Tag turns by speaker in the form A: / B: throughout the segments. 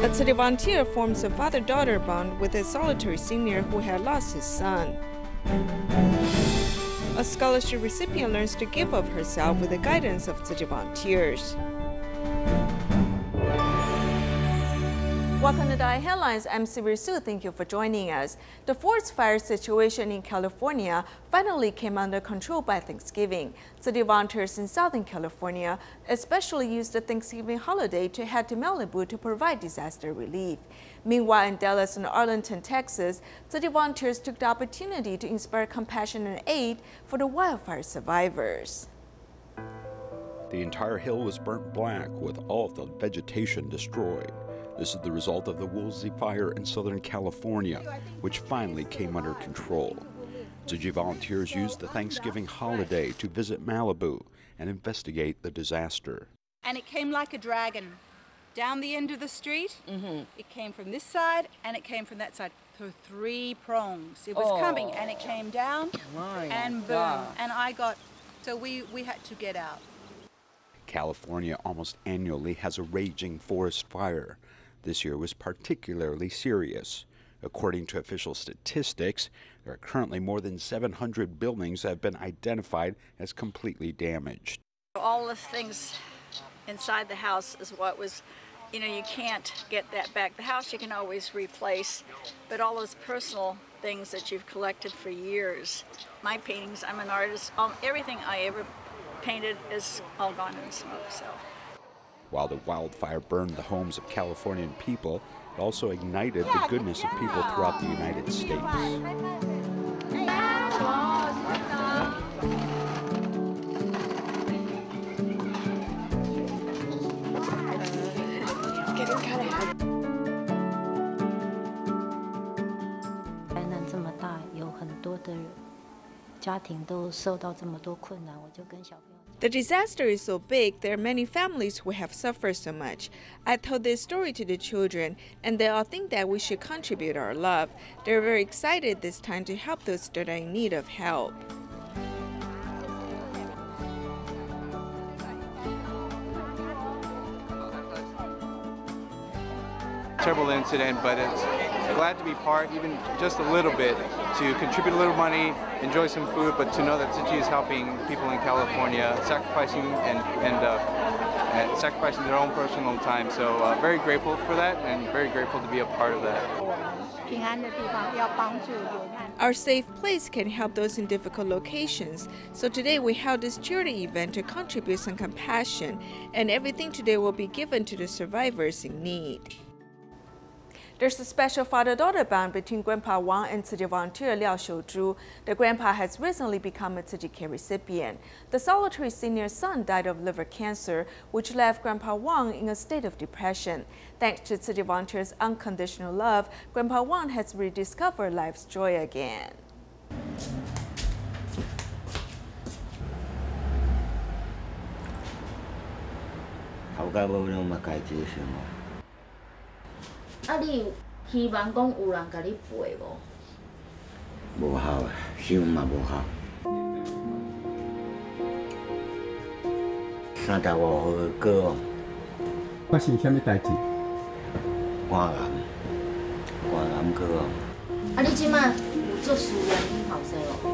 A: A Tzu volunteer forms a father-daughter bond with a solitary senior who had lost his son. A scholarship recipient learns to give of herself with the guidance of Tzu volunteers. Welcome to DaAi Headlines. I'm Sue. Thank you for joining us. The forest fire situation in California finally came under control by Thanksgiving. City volunteers in Southern California especially used the Thanksgiving holiday to head to Malibu to provide disaster relief. Meanwhile, in Dallas and Arlington, Texas, city volunteers took the opportunity to inspire compassion and aid for the wildfire survivors.
B: The entire hill was burnt black with all of the vegetation destroyed. This is the result of the Woolsey fire in Southern California, which finally came under control. Tzu Chi volunteers used the Thanksgiving holiday to visit Malibu and investigate the disaster.
C: And it came like a dragon down the end of the street. It came from this side and it came from that side. So 3 prongs. It was coming and it came down and boom. And so we had to get out.
B: California almost annually has a raging forest fire. This year was particularly serious. According to official statistics, there are currently more than 700 buildings that have been identified as completely damaged.
D: All the things inside the house is what was, you can't get that back. The house you can always replace, but all those personal things that you've collected for years. My paintings, I'm an artist, everything I ever painted is all gone in smoke. So.
B: While the wildfire burned the homes of Californian people, it also ignited the goodness of people throughout the United States.
A: The disaster is so big, there are many families who have suffered so much. I told this story to the children, and they all think that we should contribute our love. They're very excited this time to help those that are in need of help.
E: Terrible incident, but it's glad to be part, even just a little bit, to contribute a little money, enjoy some food, but to know that Tzu Chi is helping people in California, sacrificing and sacrificing their own personal time. So very grateful for that, and very grateful to be a part of that.
A: Our safe place can help those in difficult locations. So today we held this charity event to contribute some compassion, and everything today will be given to the survivors in need. There's a special father-daughter bond between Grandpa Wang and Tzu Chi volunteer Liao Xiuzhu. The grandpa has recently become a Tzu Chi care recipient. The solitary senior's son died of liver cancer, which left Grandpa Wang in a state of depression. Thanks to Tzu Chi volunteers' unconditional love, Grandpa Wang has rediscovered life's joy again.
F: You 希望讲有人甲你陪无？
G: 无效啊，想嘛无效。35号的歌，
H: 发生什么代志？
G: 肝癌歌。
F: 啊，你即摆有做私人头势无？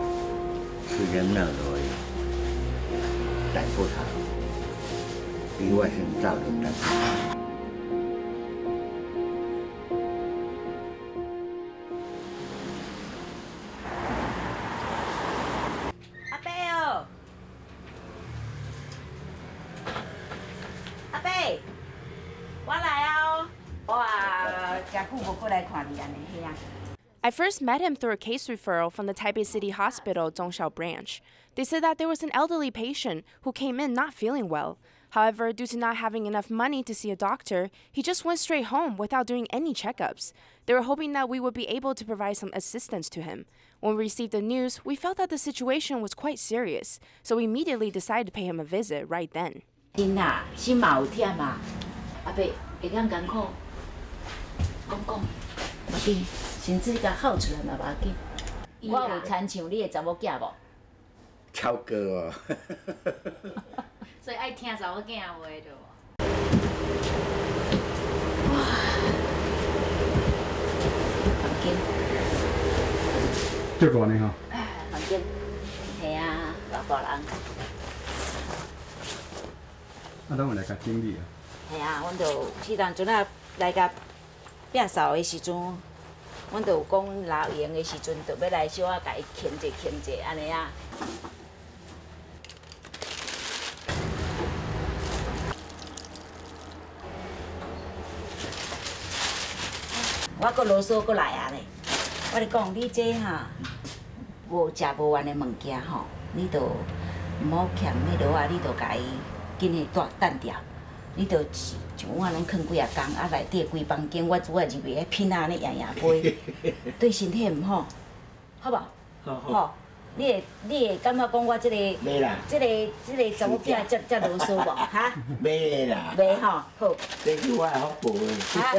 G: 私人那落去，大不差，比我先早就大。
I: I first met him through a case referral from the Taipei City Hospital Zhongxiao branch. They said that there was an elderly patient who came in not feeling well. However, due to not having enough money to see a doctor, he just went straight home without doing any checkups. They were hoping that we would be able to provide some assistance to him. When we received the news, we felt that the situation was quite serious, so we immediately decided to pay him a visit right then.
F: 心嘛有忝啊，阿伯会当艰苦，讲，无紧，甚至甲好出来嘛无要紧。我有亲像你的查某囝无？
G: 超过哦。
F: 所以爱听查某囝的话，对无？间。
H: 足大呢吼。
F: 房间，系啊，大大人。
H: 咱有来甲整理啊。
F: 系啊，阮就去当阵啊来甲摒扫的时阵，阮就有讲老闲的时阵，就要来小可甲伊清者，安尼啊。我搁啰嗦搁来啊咧！我咧讲，你这哈无食无完的物件吼，你就毋好欠迄落啊，你就甲伊紧诶等掉。你就像我拢囥几啊工，啊内底规房间我煮啊入去，迄品仔安尼样飞，对身体毋好，好无？好。你会感觉讲我这个查某囝遮啰嗦无？哈？
G: 袂啦。
F: 袂吼，好。
G: 这句话好补诶。
F: 哈，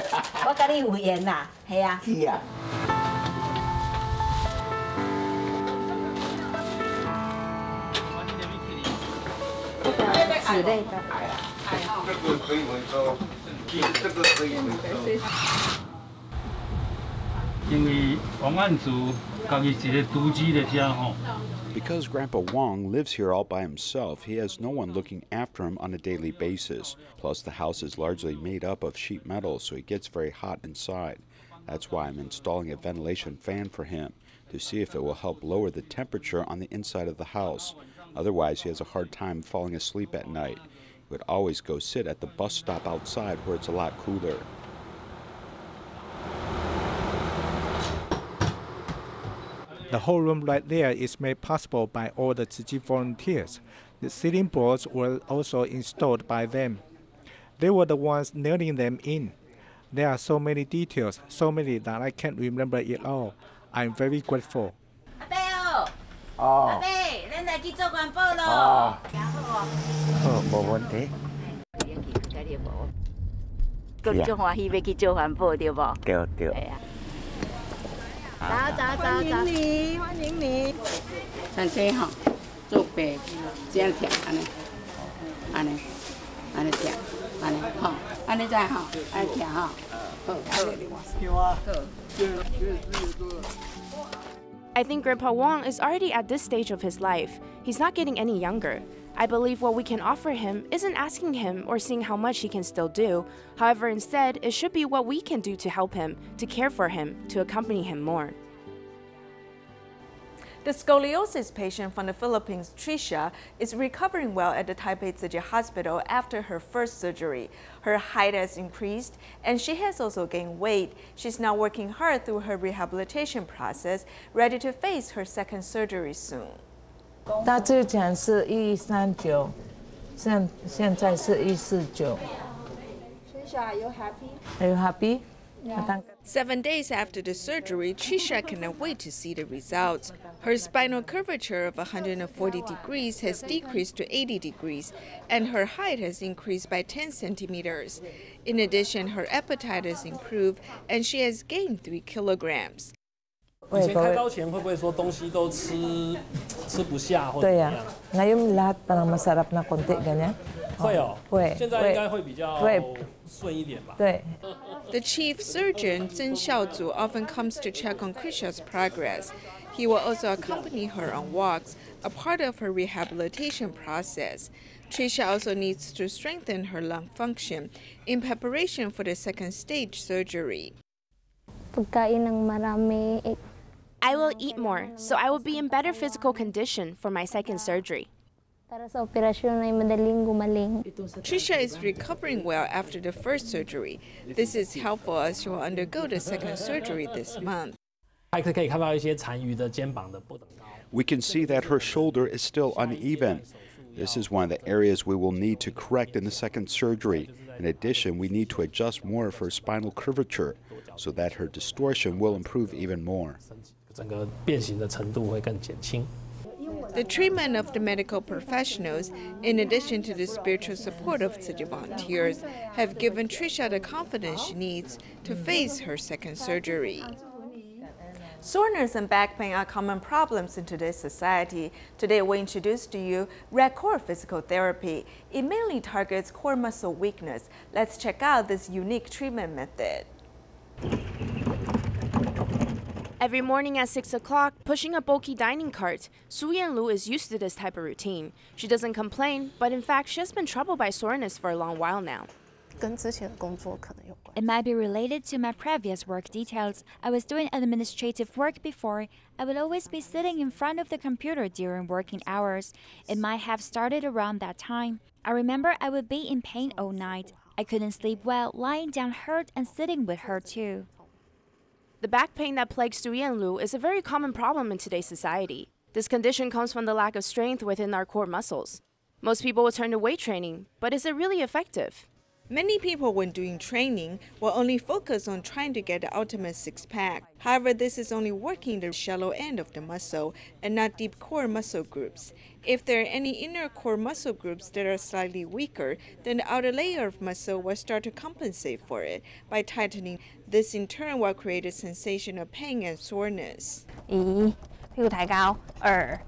F: 我甲你有缘啦，系啊。
G: 是啊。
F: 是类的。
G: 这个可以回收，这个可以回收。
J: 因为王案主家己一个独居在遮吼。
B: Because Grandpa Wong lives here all by himself, he has no one looking after him on a daily basis. Plus, the house is largely made up of sheet metal, so it gets very hot inside. That's why I'm installing a ventilation fan for him, to see if it will help lower the temperature on the inside of the house. Otherwise, he has a hard time falling asleep at night. He would always go sit at the bus stop outside where it's a lot cooler.
K: The whole room right there is made possible by all the Tzu Chi volunteers. The ceiling boards were also installed by them. They were the ones nailing them in. There are so many details, so many that I can't remember it all. I'm very grateful.
F: 阿伯哦，阿伯，咱来去做环保咯。
G: 好，无问题。
F: 佮足欢喜要去做环保，对无？
G: 对对。
F: 系啊。
C: 走，欢迎你。像这吼，做白这样贴，安尼贴，安尼吼，安尼再吼，安尼贴吼，好，有啊，好。
I: I think Grandpa Wong is already at this stage of his life. He's not getting any younger. I believe what we can offer him isn't asking him or seeing how much he can still do. However, instead, it should be what we can do to help him, to care for him, to accompany him more.
A: The scoliosis patient from the Philippines, Tricia, is recovering well at the Taipei Tzu Chi Hospital after her first surgery. Her height has increased, and she has also gained weight. She's now working hard through her rehabilitation process, ready to face her second surgery soon.
L: 他之前是139，现在是149。
C: Trisha, are you happy?
L: Are you happy?
C: Yeah.
A: 7 days after the surgery, Trisha cannot wait to see the results. Her spinal curvature of 140 degrees has decreased to 80 degrees, and her height has increased by 10 centimeters. In addition, her appetite has improved, and she has gained 3 kilograms.
J: 以前开刀前会不会说东西都吃不下或者怎么样？对呀，
L: ngayon lahat parang masarap na konti ganyan.
J: 会哦，
L: 会。
J: 现在应该会比较顺一点吧？
L: 对。
A: The chief surgeon, Zhen Xiaozu, often comes to check on Krisha's progress. He will also accompany her on walks, a part of her rehabilitation process. Trisha also needs to strengthen her lung function in preparation for the second stage surgery.
I: Pagkain ng marami. I will eat more, so I will be in better physical condition for my second surgery.
A: Trisha is recovering well after the first surgery. This is helpful as she will undergo the second surgery this month.
B: We can see that her shoulder is still uneven. This is one of the areas we will need to correct in the second surgery. In addition, we need to adjust more of her spinal curvature so that her distortion will improve even more.
A: The treatment of the medical professionals, in addition to the spiritual support of Tzu Chi volunteers, have given Trisha the confidence she needs to face her second surgery. Soreness and back pain are common problems in today's society. Today we introduce to you Red Core Physical Therapy. It mainly targets core muscle weakness. Let's check out this unique treatment method.
I: Every morning at 6 o'clock, pushing a bulky dining cart, Su Yanlu is used to this type of routine. She doesn't complain, but in fact, she has been troubled by soreness for a long while now.
M: It might be related to my previous work details. I was doing administrative work before. I would always be sitting in front of the computer during working hours. It might have started around that time. I remember I would be in pain all night. I couldn't sleep well, lying down hurt and sitting with her too.
I: The back pain that plagues Su Yanlu is a very common problem in today's society. This condition comes from the lack of strength within our core muscles. Most people will turn to weight training, but is it really effective?
A: Many people, when doing training, will only focus on trying to get the ultimate six-pack. However, this is only working the shallow end of the muscle and not deep core muscle groups. If there are any inner core muscle groups that are slightly weaker, then the outer layer of muscle will start to compensate for it by tightening. This in turn will create a sensation of pain and soreness.
N: 1，屁股抬高，2、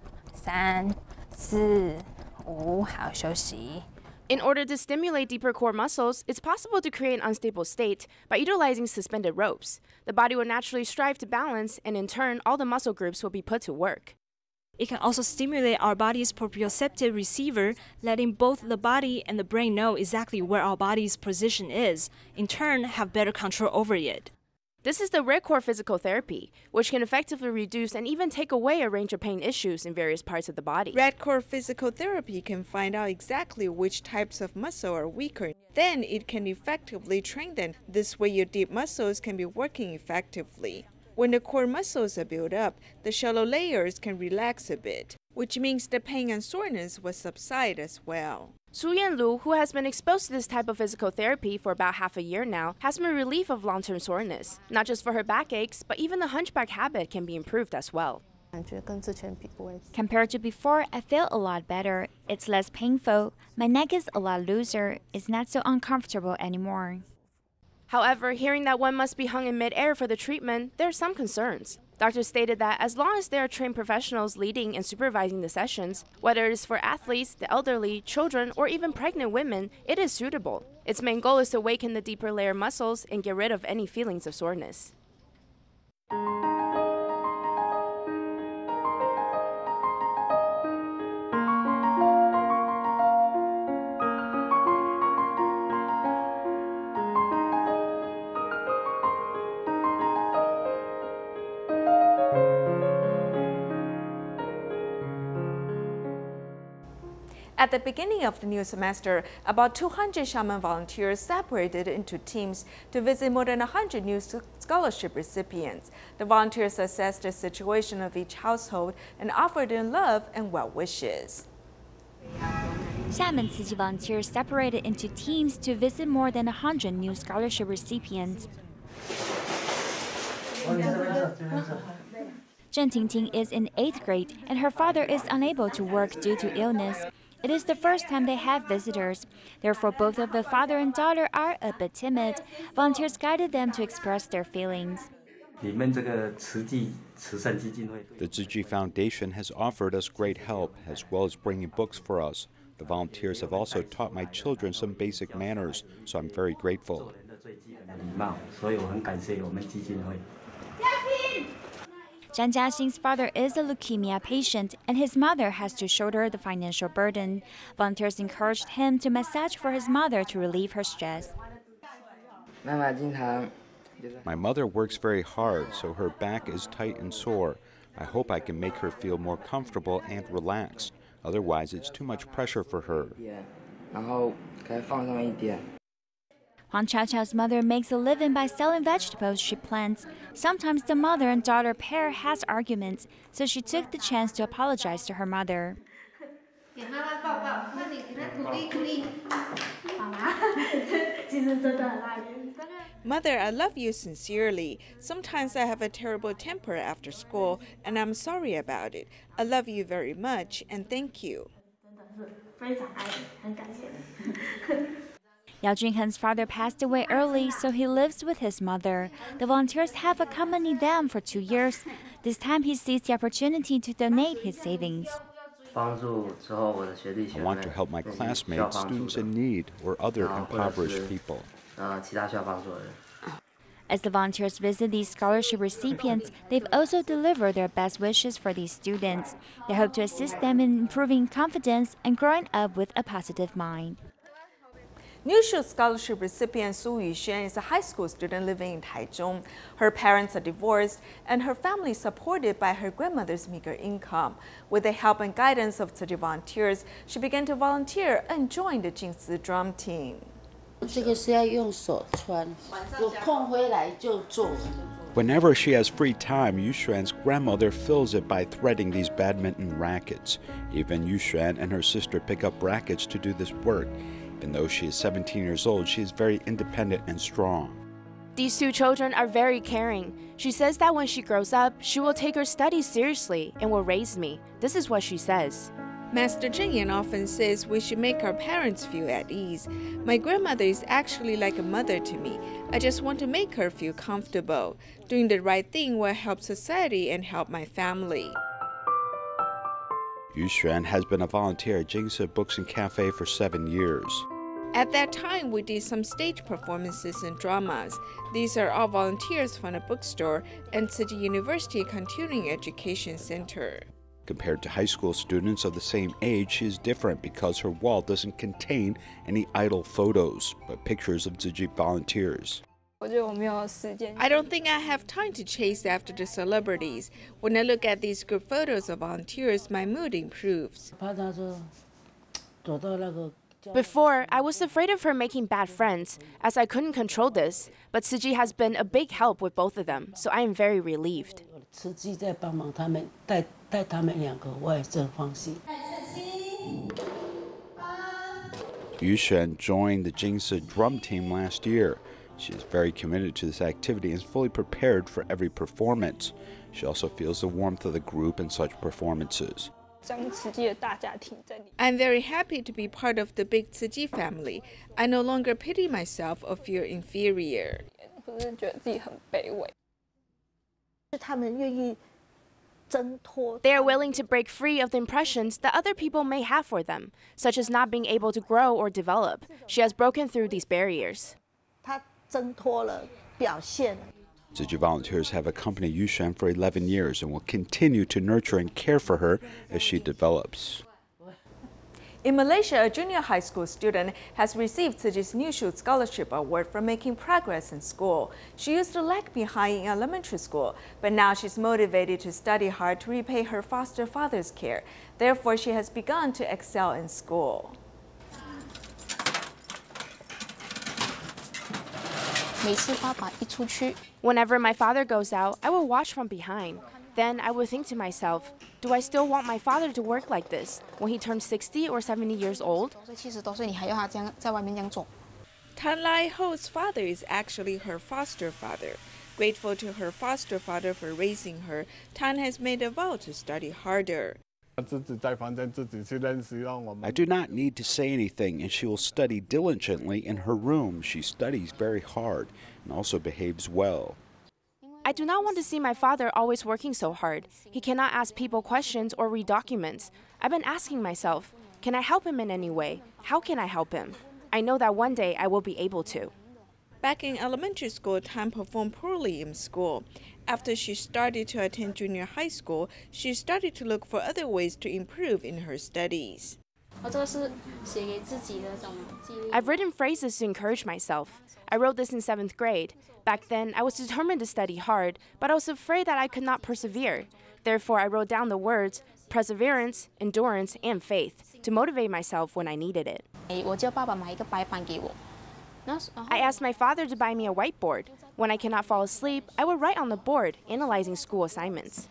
N: 3、4、5，好，休息。
I: In order to stimulate deeper core muscles, it's possible to create an unstable state by utilizing suspended ropes. The body will naturally strive to balance, and in turn, all the muscle groups will be put to work.
O: It can also stimulate our body's proprioceptive receiver, letting both the body and the brain know exactly where our body's position is, in turn, have better control over it.
I: This is the red core physical therapy, which can effectively reduce and even take away a range of pain issues in various parts of the body.
A: Red core physical therapy can find out exactly which types of muscle are weaker. Then it can effectively train them. This way your deep muscles can be working effectively. When the core muscles are built up, the shallow layers can relax a bit, which means the pain and soreness will subside as well.
I: Su Yanlu, who has been exposed to this type of physical therapy for about half a year now, has been relief of long-term soreness. Not just for her backaches, but even the hunchback habit can be improved as well.
M: Compared to before, I feel a lot better. It's less painful. My neck is a lot looser. It's not so uncomfortable anymore.
I: However, hearing that one must be hung in mid-air for the treatment, there are some concerns. Doctors stated that as long as there are trained professionals leading and supervising the sessions, whether it is for athletes, the elderly, children, or even pregnant women, it is suitable. Its main goal is to awaken the deeper layer muscles and get rid of any feelings of soreness.
A: At the beginning of the new semester, about 200 shaman volunteers separated into teams to visit more than 100 new scholarship recipients. The volunteers assessed the situation of each household and offered them love and well wishes.
M: Xiamen Tzu Chi volunteers separated into teams to visit more than 100 new scholarship recipients. Zheng Tingting is in 8th grade, and her father is unable to work due to illness. It is the first time they have visitors. Therefore, both of the father and daughter are a bit timid. Volunteers guided them to express their feelings.
B: The Tzu Chi Foundation has offered us great help, as well as bringing books for us. The volunteers have also taught my children some basic manners, so I'm very grateful.
M: Zhang Jiaxin's father is a leukemia patient, and his mother has to shoulder the financial burden. Volunteers encouraged him to massage for his mother to relieve her stress.
B: My mother works very hard, so her back is tight and sore. I hope I can make her feel more comfortable and relaxed. Otherwise, it's too much pressure for her.
M: Huang Chao's mother makes a living by selling vegetables she plants. Sometimes the mother and daughter pair has arguments, so she took the chance to apologize to her mother.
A: Mother, I love you sincerely. Sometimes I have a terrible temper after school, and I'm sorry about it. I love you very much, and thank you.
M: Yao Junhen's father passed away early, so he lives with his mother. The volunteers have accompanied them for 2 years. This time he seized the opportunity to donate his savings.
B: I want to help my classmates, students in need, or other impoverished people.
M: As the volunteers visit these scholarship recipients, they've also delivered their best wishes for these students. They hope to assist them in improving confidence and growing up with a positive mind.
A: Nushu Scholarship recipient Tzu Chi is a high school student living in Taichung. Her parents are divorced, and her family is supported by her grandmother's meager income. With the help and guidance of Tzu Chi volunteers, she began to volunteer and joined the Jingzi drum team.
B: Whenever she has free time, Yuxuan's grandmother fills it by threading these badminton rackets. Even Yuxuan and her sister pick up rackets to do this work. Even though she is 17 years old, she is very independent and strong.
I: These two children are very caring. She says that when she grows up, she will take her studies seriously and will raise me. This is what she says.
A: Master Zhengyan often says we should make our parents feel at ease. My grandmother is actually like a mother to me. I just want to make her feel comfortable. Doing the right thing will help society and help my family.
B: Yuxuan has been a volunteer at Jingzi Books and Cafe for 7 years.
A: At that time, we did some stage performances and dramas. These are all volunteers from a bookstore and Tzu Chi University Continuing Education Center.
B: Compared to high school students of the same age, she is different because her wall doesn't contain any idle photos, but pictures of Tzu Chi volunteers.
A: I don't think I have time to chase after the celebrities. When I look at these group photos of volunteers, my mood improves.
I: Before, I was afraid of her making bad friends, as I couldn't control this, but Tzu Chi has been a big help with both of them, so I am very relieved.
B: Yuxuan joined the Jingzi drum team last year. She is very committed to this activity and is fully prepared for every performance. She also feels the warmth of the group in such performances.
A: I'm very happy to be part of the big Tzu Chi family. I no longer pity myself or feel inferior.
I: They are willing to break free of the impressions that other people may have for them, such as not being able to grow or develop. She has broken through these barriers.
B: Tzu Chi volunteers have accompanied Yuxuan for 11 years and will continue to nurture and care for her as she develops.
A: In Malaysia, a junior high school student has received Tzu Chi's Nushu Scholarship Award for making progress in school. She used to lag behind in elementary school, but now she's motivated to study hard to repay her foster father's care. Therefore, she has begun to excel in school.
I: Whenever my father goes out, I will watch from behind. Then I would think to myself, do I still want my father to work like this when he turns 60 or 70 years old?
A: Tan Lai Ho's father is actually her foster father. Grateful to her foster father for raising her, Tan has made a vow to study harder.
B: I do not need to say anything, and she will study diligently in her room. She studies very hard and also behaves well.
I: I do not want to see my father always working so hard. He cannot ask people questions or read documents. I've been asking myself, can I help him in any way? How can I help him? I know that one day I will be able to.
A: Back in elementary school, Tan performed poorly in school. After she started to attend junior high school, she started to look for other ways to improve in her studies.
I: I've written phrases to encourage myself. I wrote this in 7th grade. Back then, I was determined to study hard, but I was afraid that I could not persevere. Therefore, I wrote down the words perseverance, endurance, and faith to motivate myself when I needed it. I asked my father to buy me a whiteboard. When I cannot fall asleep, I would write on the board, analyzing school assignments.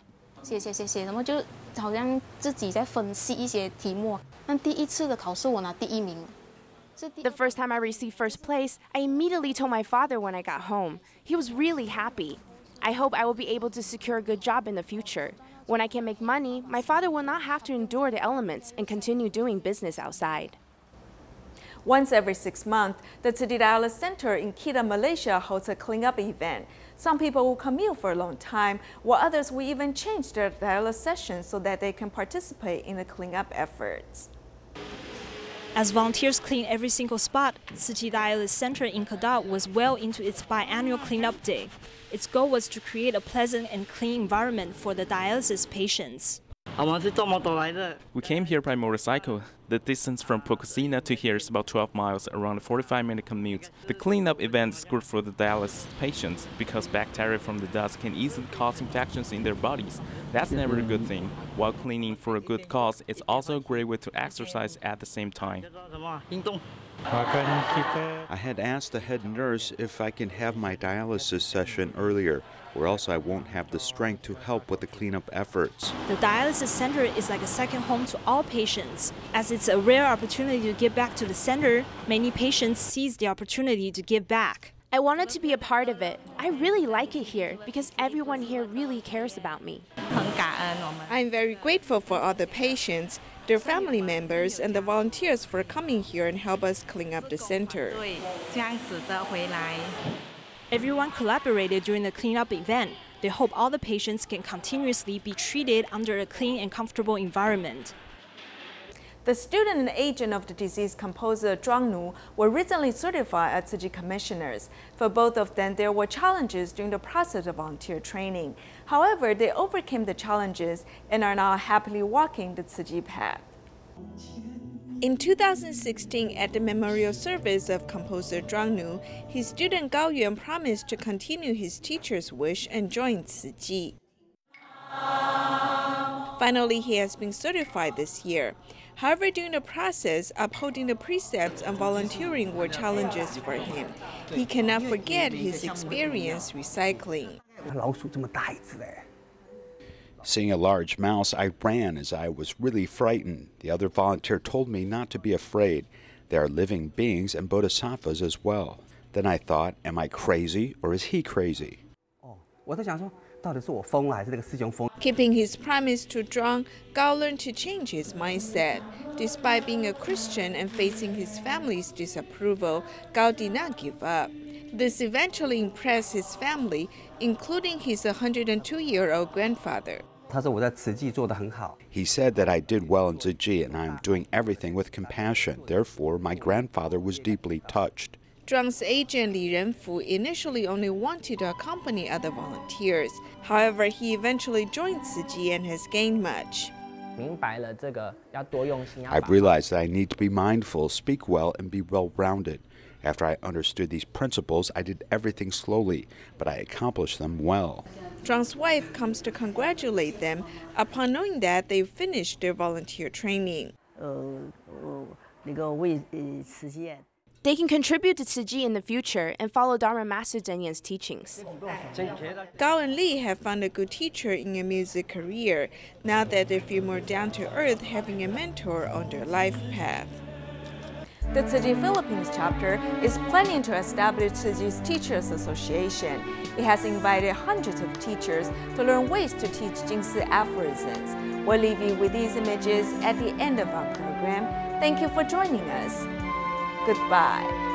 I: The first time I received first place, I immediately told my father when I got home. He was really happy. I hope I will be able to secure a good job in the future. When I can make money, my father will not have to endure the elements and continue doing business outside.
A: Once every 6 months, the Tzu Chi Dialysis Center in Kedah, Malaysia holds a cleanup event. Some people will commute for a long time, while others will even change their dialysis sessions so that they can participate in the cleanup efforts.
O: As volunteers clean every single spot, Tzu Chi Dialysis Center in Kadao was well into its biannual cleanup day. Its goal was to create a pleasant and clean environment for the dialysis patients.
P: We came here by motorcycle. The distance from Pocosina to here is about 12 miles, around a 45-minute commute. The cleanup event is good for the dialysis patients because bacteria from the dust can easily cause infections in their bodies. That's never a good thing. While cleaning for a good cause, it's also a great way to exercise at the same time.
B: I had asked the head nurse if I can have my dialysis session earlier, or else I won't have the strength to help with the cleanup efforts.
O: The dialysis center is like a second home to all patients. As it's a rare opportunity to give back to the center, many patients seize the opportunity to give back.
I: I wanted to be a part of it. I really like it here because everyone here really cares about me.
A: I'm very grateful for all the patients, their family members, and the volunteers for coming here and help us clean up the center.
O: Everyone collaborated during the cleanup event. They hope all the patients can continuously be treated under a clean and comfortable environment.
A: The student and agent of the deceased composer Zhuang Nu were recently certified as Tzu Chi commissioners. For both of them, there were challenges during the process of volunteer training. However, they overcame the challenges and are now happily walking the Tzu Chi path. In 2016, at the memorial service of composer Zhuang Nu, his student Gao Yuan promised to continue his teacher's wish and join Tzu Chi. Finally, he has been certified this year. However, during the process, upholding the precepts and volunteering were challenges for him. He cannot forget his experience recycling.
B: Seeing a large mouse, I ran as I was really frightened. The other volunteer told me not to be afraid. They are living beings and bodhisattvas as well. Then I thought, am I crazy or is he crazy?
A: Keeping his promise to Zhuang, Gao learned to change his mindset. Despite being a Christian and facing his family's disapproval, Gao did not give up. This eventually impressed his family, including his 102-year-old grandfather.
B: He said that I did well in Tzu Chi and I am doing everything with compassion. Therefore, my grandfather was deeply touched.
A: Zhuang's agent Li Renfu initially only wanted to accompany other volunteers. However, he eventually joined Tzu Chi and has gained much.
B: I've realized that I need to be mindful, speak well, and be well-rounded. After I understood these principles, I did everything slowly, but I accomplished them well.
A: Zhuang's wife comes to congratulate them upon knowing that they've finished their volunteer training.
I: They can contribute to Tzu Chi in the future and follow Dharma Master Zhen Yan's teachings.
A: Gao and Li have found a good teacher in a music career, now that they feel more down-to-earth, having a mentor on their life path. The Tzu Chi Philippines chapter is planning to establish Tzu Chi's Teachers Association. It has invited hundreds of teachers to learn ways to teach Jingsi aphorisms. We'll leave you with these images at the end of our program. Thank you for joining us. Goodbye.